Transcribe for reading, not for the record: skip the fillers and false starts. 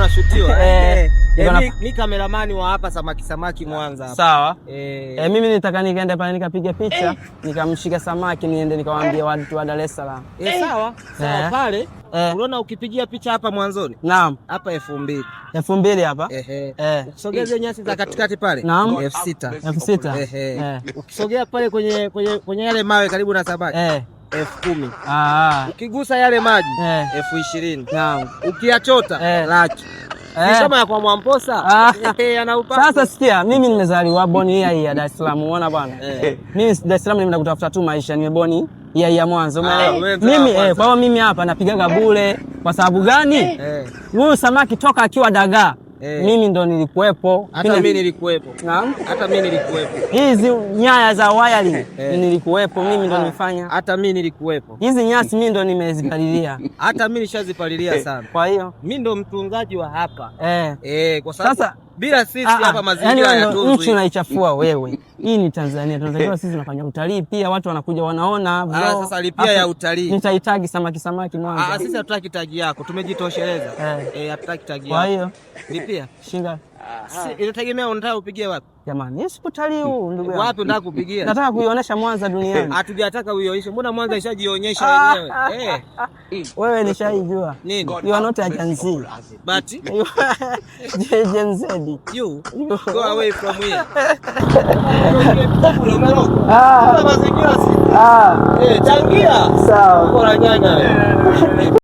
unashutiwa. Mimi kameramani wa hapa samaki Mwanza hapa. Sawa. Mimi nitaka nikaenda pale nikapiga picha, nikamshika samaki niende nikawaambia watu wa Dar es Salaam. Sawa. Sawa pale. Unaona ukipigia picha hapa mwanzoni? Naam. Hapa 2000. 2000 hapa? Ukisogeze nyasi za katikati pale? Naam. 6000. 6000. Ukisogea pale kwenye yale mawe karibu na samaki. 10,000. Ukigusa yale maji 20,000. Naam. Ukiachota laki. Ni kama ya kwa Mwamposa. Anaupa. Sasa sikia, mimi nimezaliwa boni hii ya Dar es Salaam, unaona bwana. Mimi Dar es Salaam nimeenda kutafuta tu maisha, nimeboni hii ya Mwanza. Mimi kwa hiyo mimi hapa napigaga bure. Kwa sababu gani? Huyu samaki toka akiwa dagaa. Mimi ndo nilikuwepo. Hata mimi nilikuwepo. Naam. Hata mimi nilikuwepo. Hizi nyaya za wiring nilikuwepo, mimi ndo nimefanya. Hata mimi nilikuwepo. Hizi nyasi mimi ndo nimezipalilia. Hata mimi nishazipalilia sana. Kwa hiyo mimi ndo mtunzaji wa hapa. Kwa sababu sasa bila sisi hapa mazingira ya tunzo. Nchi unaichafua wewe. Hii ni Tanzania. Tunatakiwa sisi tunafanya utalii pia, watu wanakuja wanaona. Sasa lipia ya utalii. Nitahitaji samaki Mwanza. Sisi hatutaki tagi yako, tumejitosheleza. Hatutaki tagi yako. Kwa hiyo lipia shinga. Inategemea unataka upigie wapi? Jamani, mimi sipotalii huu ndugu yangu. Wapi unataka kupigia? Nataka kuionyesha Mwanza duniani. Hatujataka uionyeshe. Mbona Mwanza ishajionyesha wenyewe? Wewe nishaijua. Nini? You are not a Gen Z. But Gen Z. You go away from here. Changia. Sawa. Bora nyanya.